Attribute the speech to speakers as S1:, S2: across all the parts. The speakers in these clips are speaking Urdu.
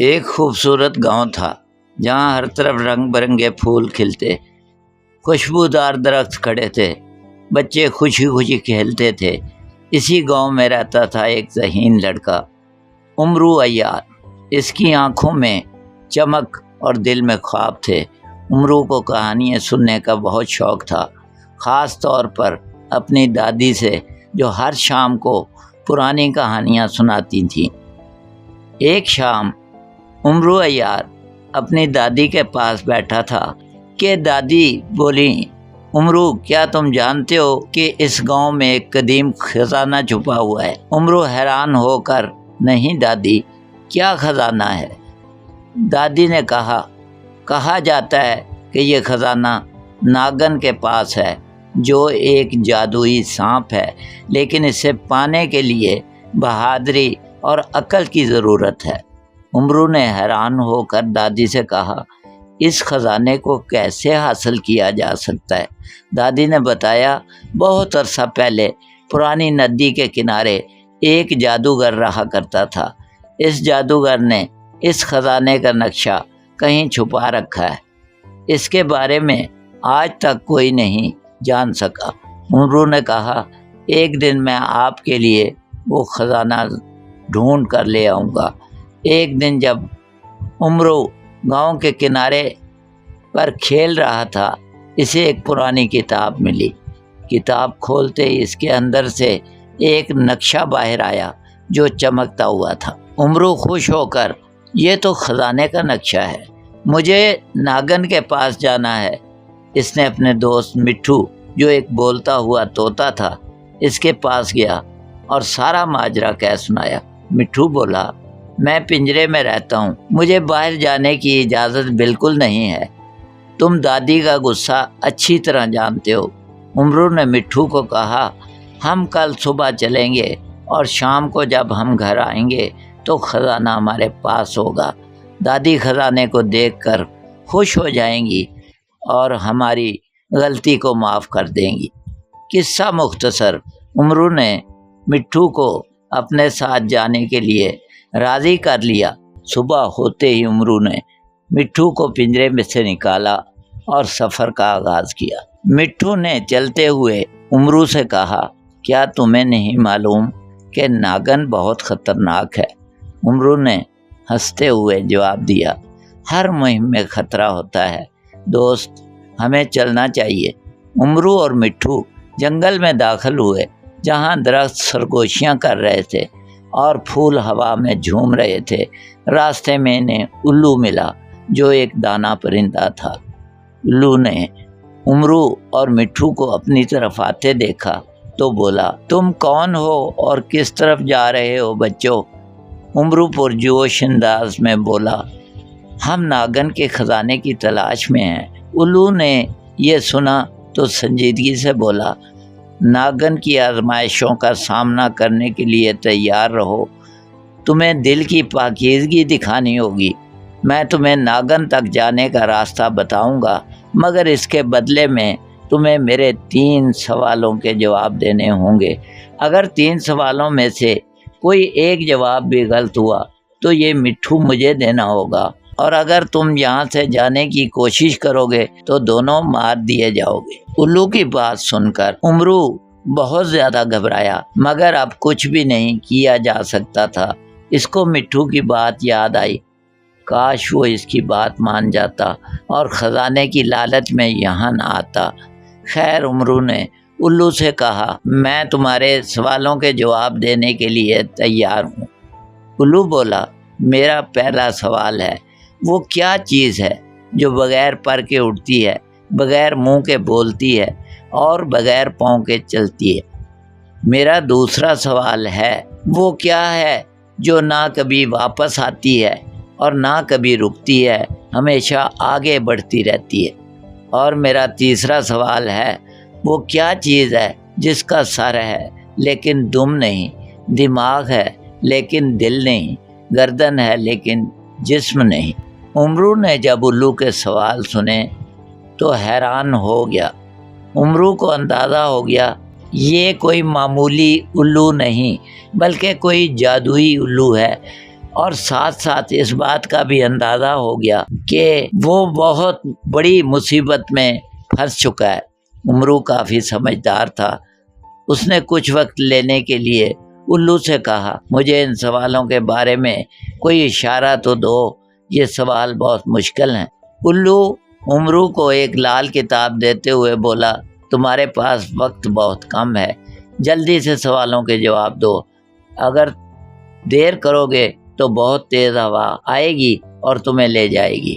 S1: ایک خوبصورت گاؤں تھا جہاں ہر طرف رنگ برنگے پھول کھلتے، خوشبودار درخت کھڑے تھے، بچے خوشی خوشی کھیلتے تھے۔ اسی گاؤں میں رہتا تھا ایک ذہین لڑکا، امرو عیار۔ اس کی آنکھوں میں چمک اور دل میں خواب تھے۔ امرو کو کہانیاں سننے کا بہت شوق تھا، خاص طور پر اپنی دادی سے جو ہر شام کو پرانی کہانیاں سناتی تھیں۔ ایک شام امرو عیار اپنی دادی کے پاس بیٹھا تھا کہ دادی بولی، امرو کیا تم جانتے ہو کہ اس گاؤں میں ایک قدیم خزانہ چھپا ہوا ہے؟ امرو حیران ہو کر، نہیں دادی، کیا خزانہ ہے؟ دادی نے کہا جاتا ہے کہ یہ خزانہ ناگن کے پاس ہے جو ایک جادوئی سانپ ہے، لیکن اسے پانے کے لیے بہادری اور عقل کی ضرورت ہے۔ امرو نے حیران ہو کر دادی سے کہا، اس خزانے کو کیسے حاصل کیا جا سکتا ہے؟ دادی نے بتایا، بہت عرصہ پہلے پرانی ندی کے کنارے ایک جادوگر رہا کرتا تھا۔ اس جادوگر نے اس خزانے کا نقشہ کہیں چھپا رکھا ہے، اس کے بارے میں آج تک کوئی نہیں جان سکا۔ امرو نے کہا، ایک دن میں آپ کے لیے وہ خزانہ ڈھونڈ کر لے آؤں گا۔ ایک دن جب امرو گاؤں کے کنارے پر کھیل رہا تھا، اسے ایک پرانی کتاب ملی۔ کتاب کھولتے ہی اس کے اندر سے ایک نقشہ باہر آیا جو چمکتا ہوا تھا۔ امرو خوش ہو کر، یہ تو خزانے کا نقشہ ہے، مجھے ناگن کے پاس جانا ہے۔ اس نے اپنے دوست مٹھو، جو ایک بولتا ہوا طوطا تھا، اس کے پاس گیا اور سارا ماجرا کہہ سنایا۔ مٹھو بولا، میں پنجرے میں رہتا ہوں، مجھے باہر جانے کی اجازت بالکل نہیں ہے۔ تم دادی کا غصہ اچھی طرح جانتے ہو۔ امرو نے مٹھو کو کہا، ہم کل صبح چلیں گے اور شام کو جب ہم گھر آئیں گے تو خزانہ ہمارے پاس ہوگا۔ دادی خزانے کو دیکھ کر خوش ہو جائیں گی اور ہماری غلطی کو معاف کر دیں گی۔ قصہ مختصر، امرو نے مٹھو کو اپنے ساتھ جانے کے لیے راضی کر لیا۔ صبح ہوتے ہی امرو نے مٹھو کو پنجرے میں سے نکالا اور سفر کا آغاز کیا۔ مٹھو نے چلتے ہوئے امرو سے کہا، کیا تمہیں نہیں معلوم کہ ناگن بہت خطرناک ہے؟ امرو نے ہنستے ہوئے جواب دیا، ہر مہم میں خطرہ ہوتا ہے دوست، ہمیں چلنا چاہیے۔ امرو اور مٹھو جنگل میں داخل ہوئے جہاں درخت سرگوشیاں کر رہے تھے اور پھول ہوا میں جھوم رہے تھے۔ راستے میں انہیں الو ملا جو ایک دانا پرندہ تھا۔ الو نے امرو اور مٹھو کو اپنی طرف آتے دیکھا تو بولا، تم کون ہو اور کس طرف جا رہے ہو بچوں؟ امرو پرجوش انداز میں بولا، ہم ناگن کے خزانے کی تلاش میں ہیں۔ الو نے یہ سنا تو سنجیدگی سے بولا، ناگن کی آزمائشوں کا سامنا کرنے کے لیے تیار رہو، تمہیں دل کی پاکیزگی دکھانی ہوگی۔ میں تمہیں ناگن تک جانے کا راستہ بتاؤں گا، مگر اس کے بدلے میں تمہیں میرے 3 سوالوں کے جواب دینے ہوں گے۔ اگر 3 سوالوں میں سے کوئی ایک جواب بھی غلط ہوا تو یہ مٹھو مجھے دینا ہوگا، اور اگر تم یہاں سے جانے کی کوشش کرو گے تو دونوں مار دیے جاؤ گے۔ الو کی بات سن کر امرو بہت زیادہ گھبرایا، مگر اب کچھ بھی نہیں کیا جا سکتا تھا۔ اس کو مٹھو کی بات یاد آئی، کاش وہ اس کی بات مان جاتا اور خزانے کی لالچ میں یہاں نہ آتا۔ خیر، امرو نے الو سے کہا، میں تمہارے سوالوں کے جواب دینے کے لیے تیار ہوں۔ الو بولا، میرا پہلا سوال ہے، وہ کیا چیز ہے جو بغیر پر کے اڑتی ہے، بغیر منہ کے بولتی ہے اور بغیر پاؤں کے چلتی ہے؟ میرا دوسرا سوال ہے، وہ کیا ہے جو نہ کبھی واپس آتی ہے اور نہ کبھی رکتی ہے، ہمیشہ آگے بڑھتی رہتی ہے؟ اور میرا تیسرا سوال ہے، وہ کیا چیز ہے جس کا سر ہے لیکن دم نہیں، دماغ ہے لیکن دل نہیں، گردن ہے لیکن جسم نہیں؟ امرو نے جب الو کے سوال سنے تو حیران ہو گیا۔ امرو کو اندازہ ہو گیا یہ کوئی معمولی الو نہیں بلکہ کوئی جادوئی الو ہے۔ اور ساتھ ساتھ اس بات کا بھی اندازہ ہو گیا کہ وہ بہت بڑی مصیبت میں پھنس چکا ہے۔ امرو کافی سمجھدار تھا، اس نے کچھ وقت لینے کے لیے الو سے کہا، مجھے ان سوالوں کے بارے میں کوئی اشارہ تو دو، یہ سوال بہت مشکل ہیں۔ الو امرو کو ایک لال کتاب دیتے ہوئے بولا، تمہارے پاس وقت بہت کم ہے، جلدی سے سوالوں کے جواب دو، اگر دیر کرو گے تو بہت تیز ہوا آئے گی اور تمہیں لے جائے گی۔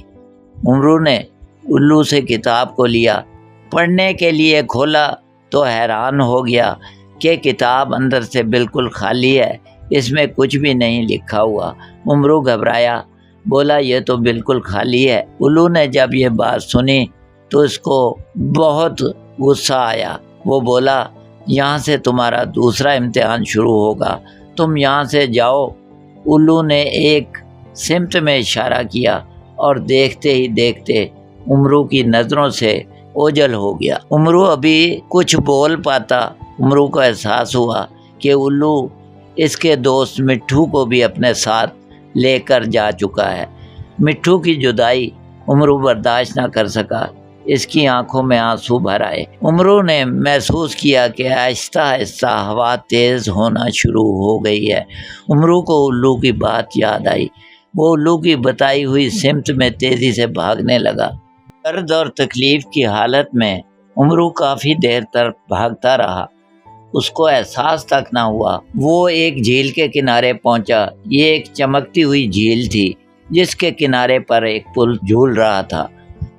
S1: امرو نے الو سے کتاب کو لیا، پڑھنے کے لیے کھولا تو حیران ہو گیا کہ کتاب اندر سے بالکل خالی ہے، اس میں کچھ بھی نہیں لکھا ہوا۔ امرو گھبرایا، بولا یہ تو بالکل خالی ہے۔ الو نے جب یہ بات سنی تو اس کو بہت غصہ آیا، وہ بولا، یہاں سے تمہارا دوسرا امتحان شروع ہوگا، تم یہاں سے جاؤ۔ الو نے ایک سمت میں اشارہ کیا اور دیکھتے ہی دیکھتے امرو کی نظروں سے اوجھل ہو گیا۔ امرو ابھی کچھ بول پاتا، امرو کو احساس ہوا کہ الو اس کے دوست مٹھو کو بھی اپنے ساتھ لے کر جا چکا ہے۔ مٹھو کی جدائی امرو برداشت نہ کر سکا، اس کی آنکھوں میں آنسو بھر آئے۔ امرو نے محسوس کیا کہ آہستہ آہستہ ہوا تیز ہونا شروع ہو گئی ہے۔ امرو کو الو کی بات یاد آئی، وہ الو کی بتائی ہوئی سمت میں تیزی سے بھاگنے لگا۔ درد اور تکلیف کی حالت میں امرو کافی دیر تک بھاگتا رہا، اس کو احساس تک نہ ہوا۔ وہ ایک جھیل کے کنارے پہنچا، یہ ایک چمکتی ہوئی جھیل تھی جس کے کنارے پر ایک پل جھول رہا تھا۔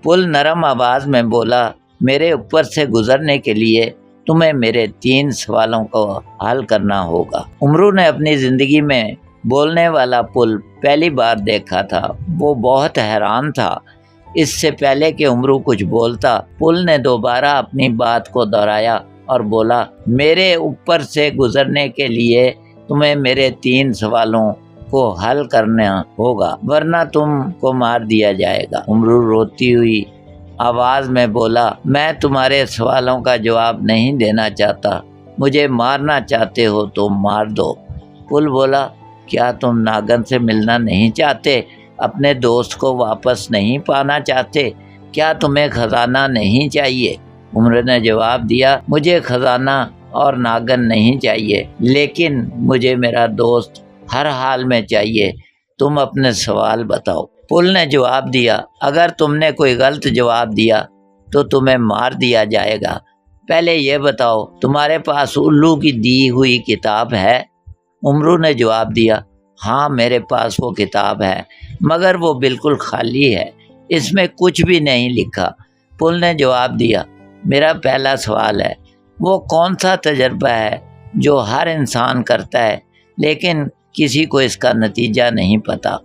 S1: پل نرم آواز میں بولا، میرے اوپر سے گزرنے کے لیے تمہیں میرے 3 سوالوں کو حل کرنا ہوگا۔ امرو نے اپنی زندگی میں بولنے والا پل پہلی بار دیکھا تھا، وہ بہت حیران تھا۔ اس سے پہلے کہ امرو کچھ بولتا، پل نے دوبارہ اپنی بات کو دہرایا اور بولا، میرے اوپر سے گزرنے کے لیے تمہیں میرے 3 سوالوں کو حل کرنا ہوگا، ورنہ تم کو مار دیا جائے گا۔ امرو روتی ہوئی آواز میں بولا، میں تمہارے سوالوں کا جواب نہیں دینا چاہتا، مجھے مارنا چاہتے ہو تو مار دو۔ پل بولا، کیا تم ناگن سے ملنا نہیں چاہتے، اپنے دوست کو واپس نہیں پانا چاہتے، کیا تمہیں خزانہ نہیں چاہیے؟ امرو نے جواب دیا، مجھے خزانہ اور ناگن نہیں چاہیے، لیکن مجھے میرا دوست ہر حال میں چاہیے، تم اپنے سوال بتاؤ۔ پل نے جواب دیا، اگر تم نے کوئی غلط جواب دیا تو تمہیں مار دیا جائے گا، پہلے یہ بتاؤ تمہارے پاس الو کی دی ہوئی کتاب ہے؟ امرو نے جواب دیا، ہاں میرے پاس وہ کتاب ہے، مگر وہ بالکل خالی ہے، اس میں کچھ بھی نہیں لکھا۔ پل نے جواب دیا، میرا پہلا سوال ہے، وہ کون سا تجربہ ہے جو ہر انسان کرتا ہے لیکن کسی کو اس کا نتیجہ نہیں پتا؟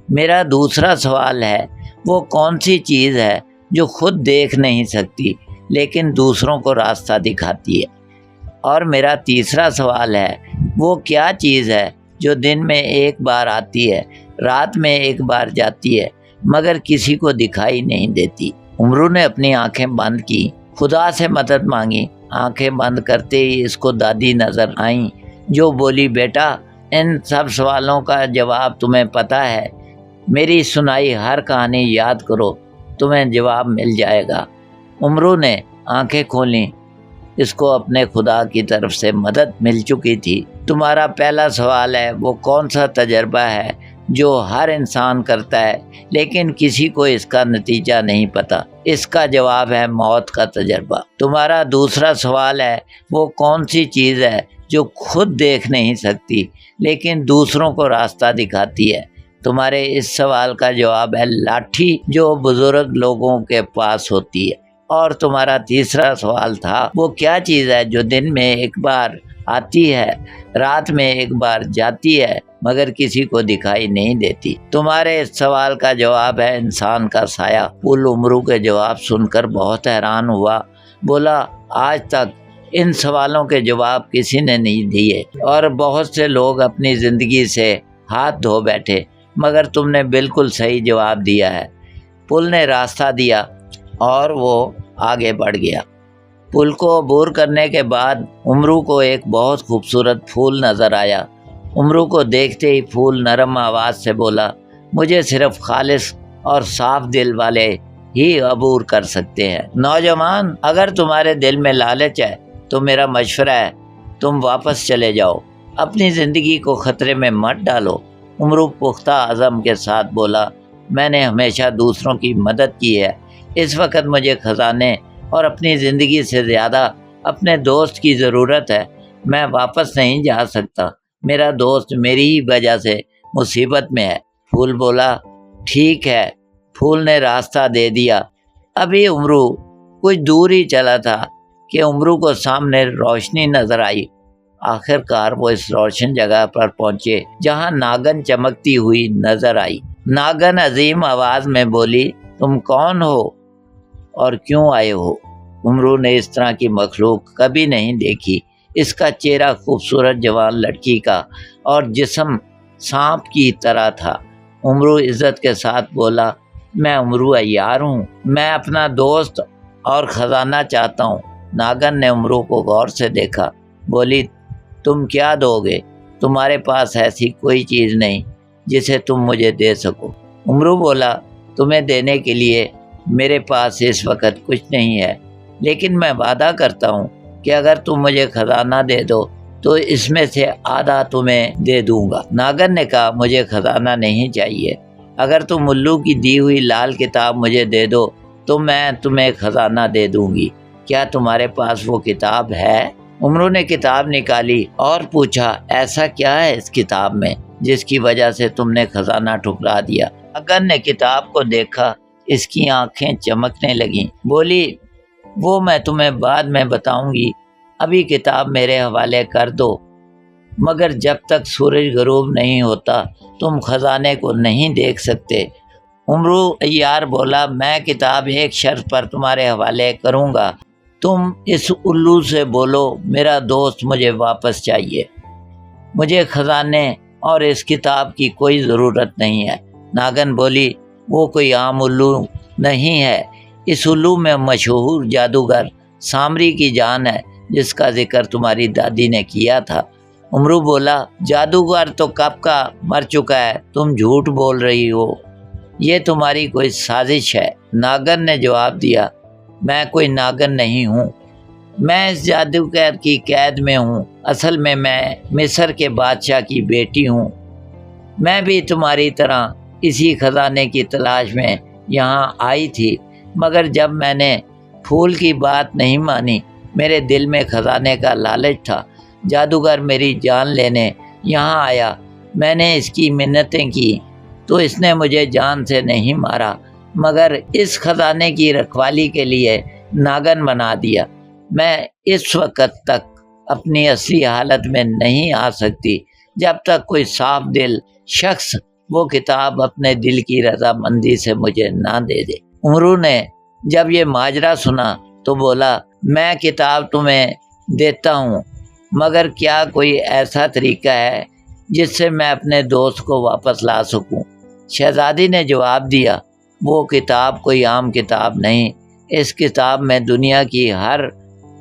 S1: میرا دوسرا سوال ہے، وہ کون سی چیز ہے جو خود دیکھ نہیں سکتی لیکن دوسروں کو راستہ دکھاتی ہے؟ اور میرا تیسرا سوال ہے، وہ کیا چیز ہے جو دن میں ایک بار آتی ہے، رات میں ایک بار جاتی ہے، مگر کسی کو دکھائی نہیں دیتی؟ امرو نے اپنی آنکھیں بند کی، خدا سے مدد مانگی۔ آنکھیں بند کرتے ہی اس کو دادی نظر آئیں، جو بولی، بیٹا ان سب سوالوں کا جواب تمہیں پتہ ہے، میری سنائی ہر کہانی یاد کرو، تمہیں جواب مل جائے گا۔ امرو نے آنکھیں کھولیں، اس کو اپنے خدا کی طرف سے مدد مل چکی تھی۔ تمہارا پہلا سوال ہے، وہ کون سا تجربہ ہے جو ہر انسان کرتا ہے لیکن کسی کو اس کا نتیجہ نہیں پتا؟ اس کا جواب ہے موت کا تجربہ۔ تمہارا دوسرا سوال ہے، وہ کون سی چیز ہے جو خود دیکھ نہیں سکتی لیکن دوسروں کو راستہ دکھاتی ہے؟ تمہارے اس سوال کا جواب ہے لاٹھی، جو بزرگ لوگوں کے پاس ہوتی ہے۔ اور تمہارا تیسرا سوال تھا، وہ کیا چیز ہے جو دن میں ایک بار آتی ہے، رات میں ایک بار جاتی ہے، مگر کسی کو دکھائی نہیں دیتی؟ تمہارے اس سوال کا جواب ہے انسان کا سایہ۔ پل امرو کے جواب سن کر بہت حیران ہوا، بولا، آج تک ان سوالوں کے جواب کسی نے نہیں دیے اور بہت سے لوگ اپنی زندگی سے ہاتھ دھو بیٹھے، مگر تم نے بالکل صحیح جواب دیا ہے۔ پل نے راستہ دیا اور وہ آگے بڑھ گیا۔ پل کو عبور کرنے کے بعد امرو کو ایک بہت خوبصورت پھول نظر آیا۔ عمرو کو دیکھتے ہی پھول نرم آواز سے بولا، مجھے صرف خالص اور صاف دل والے ہی عبور کر سکتے ہیں۔ نوجوان، اگر تمہارے دل میں لالچ ہے تو میرا مشورہ ہے تم واپس چلے جاؤ، اپنی زندگی کو خطرے میں مت ڈالو۔ عمرو پختہ عزم کے ساتھ بولا، میں نے ہمیشہ دوسروں کی مدد کی ہے، اس وقت مجھے خزانے اور اپنی زندگی سے زیادہ اپنے دوست کی ضرورت ہے، میں واپس نہیں جا سکتا، میرا دوست میری ہی وجہ سے مصیبت میں ہے۔ پھول بولا، ٹھیک ہے۔ پھول نے راستہ دے دیا۔ ابھی عمرو کچھ دور ہی چلا تھا کہ عمرو کو سامنے روشنی نظر آئی۔ آخر کار وہ اس روشن جگہ پر پہنچے جہاں ناگن چمکتی ہوئی نظر آئی۔ ناگن عظیم آواز میں بولی، تم کون ہو اور کیوں آئے ہو؟ عمرو نے اس طرح کی مخلوق کبھی نہیں دیکھی۔ اس کا چہرہ خوبصورت جوان لڑکی کا اور جسم سانپ کی طرح تھا۔ عمرو عزت کے ساتھ بولا، میں عمرو عیار ہوں، میں اپنا دوست اور خزانہ چاہتا ہوں۔ ناگن نے عمرو کو غور سے دیکھا، بولی، تم کیا دو گے؟ تمہارے پاس ایسی کوئی چیز نہیں جسے تم مجھے دے سکو۔ عمرو بولا، تمہیں دینے کے لیے میرے پاس اس وقت کچھ نہیں ہے، لیکن میں وعدہ کرتا ہوں کہ اگر تم مجھے خزانہ دے دو تو اس میں سے آدھا تمہیں دے دوں گا۔ ناگن نے کہا، مجھے خزانہ نہیں چاہیے، اگر تم الو کی دی ہوئی لال کتاب مجھے دے دو تو میں تمہیں خزانہ دے دوں گی۔ کیا تمہارے پاس وہ کتاب ہے؟ عمرو نے کتاب نکالی اور پوچھا، ایسا کیا ہے اس کتاب میں جس کی وجہ سے تم نے خزانہ ٹھکرا دیا؟ ناگن نے کتاب کو دیکھا، اس کی آنکھیں چمکنے لگیں، بولی، وہ میں تمہیں بعد میں بتاؤں گی، ابھی کتاب میرے حوالے کر دو، مگر جب تک سورج غروب نہیں ہوتا تم خزانے کو نہیں دیکھ سکتے۔ عمرو عیار بولا، میں کتاب ایک شرط پر تمہارے حوالے کروں گا، تم اس الو سے بولو میرا دوست مجھے واپس چاہیے، مجھے خزانے اور اس کتاب کی کوئی ضرورت نہیں ہے۔ ناگن بولی، وہ کوئی عام الو نہیں ہے، اس الو میں مشہور جادوگر سامری کی جان ہے جس کا ذکر تمہاری دادی نے کیا تھا۔ عمرو بولا، جادوگر تو کب کا مر چکا ہے، تم جھوٹ بول رہی ہو، یہ تمہاری کوئی سازش ہے۔ ناگن نے جواب دیا، میں کوئی ناگن نہیں ہوں، میں اس جادوگر کی قید میں ہوں، اصل میں مصر کے بادشاہ کی بیٹی ہوں، میں بھی تمہاری طرح اسی خزانے کی تلاش میں یہاں آئی تھی، مگر جب میں نے پھول کی بات نہیں مانی، میرے دل میں خزانے کا لالچ تھا، جادوگر میری جان لینے یہاں آیا، میں نے اس کی منتیں کی تو اس نے مجھے جان سے نہیں مارا، مگر اس خزانے کی رکھوالی کے لیے ناگن بنا دیا۔ میں اس وقت تک اپنی اصلی حالت میں نہیں آ سکتی جب تک کوئی صاف دل شخص وہ کتاب اپنے دل کی رضامندی سے مجھے نہ دے دے۔ عمرو نے جب یہ ماجرا سنا تو بولا، میں کتاب تمہیں دیتا ہوں، مگر کیا کوئی ایسا طریقہ ہے جس سے میں اپنے دوست کو واپس لا سکوں؟ شہزادی نے جواب دیا، وہ کتاب کوئی عام کتاب نہیں، اس کتاب میں دنیا کی ہر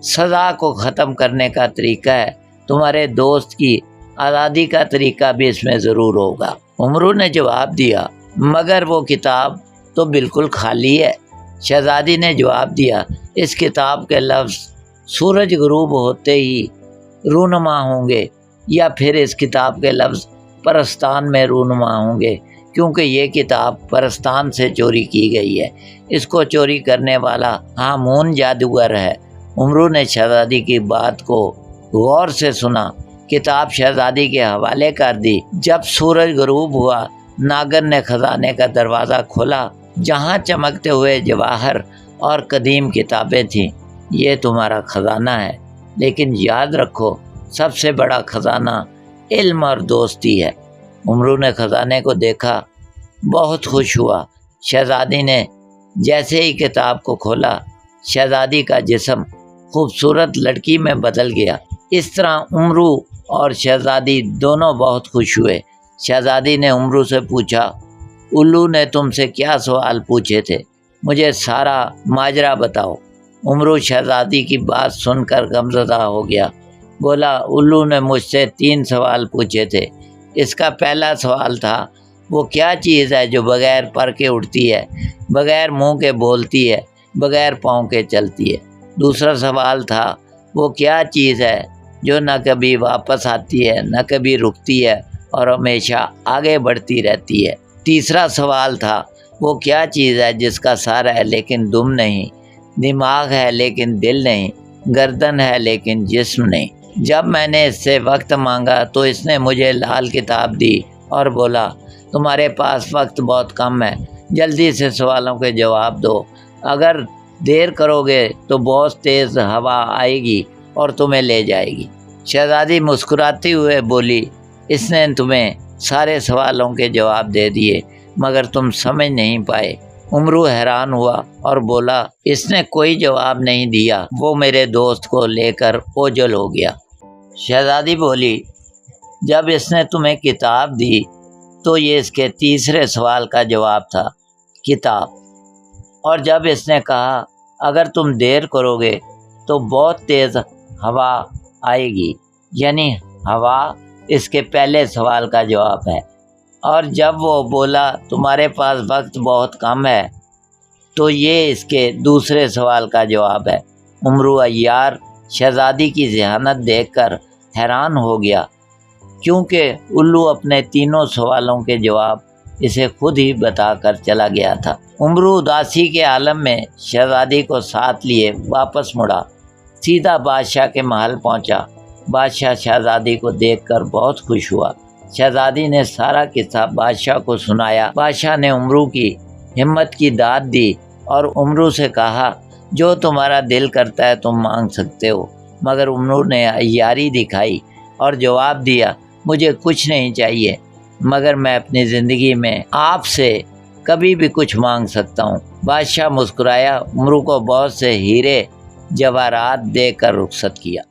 S1: سزا کو ختم کرنے کا طریقہ ہے، تمہارے دوست کی آزادی کا طریقہ بھی اس میں ضرور ہوگا۔ عمرو نے جواب دیا، مگر وہ کتاب تو بالکل خالی ہے۔ شہزادی نے جواب دیا، اس کتاب کے لفظ سورج غروب ہوتے ہی رونما ہوں گے، یا پھر اس کتاب کے لفظ پرستان میں رونما ہوں گے، کیونکہ یہ کتاب پرستان سے چوری کی گئی ہے، اس کو چوری کرنے والا ہامون جادوگر ہے۔ عمرو نے شہزادی کی بات کو غور سے سنا، کتاب شہزادی کے حوالے کر دی۔ جب سورج غروب ہوا، ناگن نے خزانے کا دروازہ کھولا جہاں چمکتے ہوئے جواہر اور قدیم کتابیں تھیں۔ یہ تمہارا خزانہ ہے، لیکن یاد رکھو سب سے بڑا خزانہ علم اور دوستی ہے۔ عمرو نے خزانے کو دیکھا، بہت خوش ہوا۔ شہزادی نے جیسے ہی کتاب کو کھولا، شہزادی کا جسم خوبصورت لڑکی میں بدل گیا۔ اس طرح عمرو اور شہزادی دونوں بہت خوش ہوئے۔ شہزادی نے عمرو سے پوچھا، الو نے تم سے کیا سوال پوچھے تھے؟ مجھے سارا ماجرا بتاؤ۔ عمرو شہزادی کی بات سن کر غمزدہ ہو گیا، بولا، الو نے مجھ سے 3 سوال پوچھے تھے، اس کا پہلا سوال تھا وہ کیا چیز ہے جو بغیر پر کے اڑتی ہے، بغیر منہ کے بولتی ہے، بغیر پاؤں کے چلتی ہے۔ دوسرا سوال تھا وہ کیا چیز ہے جو نہ کبھی واپس آتی ہے نہ کبھی رکتی ہے اور ہمیشہ آگے بڑھتی رہتی ہے۔ تیسرا سوال تھا وہ کیا چیز ہے جس کا سر ہے لیکن دم نہیں، دماغ ہے لیکن دل نہیں، گردن ہے لیکن جسم نہیں۔ جب میں نے اس سے وقت مانگا تو اس نے مجھے لال کتاب دی اور بولا تمہارے پاس وقت بہت کم ہے، جلدی سے سوالوں کے جواب دو، اگر دیر کرو گے تو بہت تیز ہوا آئے گی اور تمہیں لے جائے گی۔ شہزادی مسکراتے ہوئے بولی اس نے تمہیں سارے سوالوں کے جواب دے دیے مگر تم سمجھ نہیں پائے۔ امرو حیران ہوا اور بولا اس نے کوئی جواب نہیں دیا، وہ میرے دوست کو لے کر اوجھل ہو گیا۔ شہزادی بولی جب اس نے تمہیں کتاب دی تو یہ اس کے تیسرے سوال کا جواب تھا، کتاب۔ اور جب اس نے کہا اگر تم دیر کرو گے تو بہت تیز ہوا آئے گی، یعنی ہوا اس کے پہلے سوال کا جواب ہے۔ اور جب وہ بولا تمہارے پاس وقت بہت کم ہے تو یہ اس کے دوسرے سوال کا جواب ہے۔ امرو عیار شہزادی کی ذہانت دیکھ کر حیران ہو گیا کیونکہ الو اپنے تینوں سوالوں کے جواب اسے خود ہی بتا کر چلا گیا تھا۔ امرو اداسی کے عالم میں شہزادی کو ساتھ لیے واپس مڑا، سیدھا بادشاہ کے محل پہنچا۔ بادشاہ شہزادی کو دیکھ کر بہت خوش ہوا۔ شہزادی نے سارا قصہ بادشاہ کو سنایا۔ بادشاہ نے امرو کی ہمت کی داد دی اور امرو سے کہا جو تمہارا دل کرتا ہے تم مانگ سکتے ہو، مگر امرو نے عیاری دکھائی اور جواب دیا مجھے کچھ نہیں چاہیے مگر میں اپنی زندگی میں آپ سے کبھی بھی کچھ مانگ سکتا ہوں۔ بادشاہ مسکرایا، امرو کو بہت سے ہیرے جواہرات دے کر رخصت کیا۔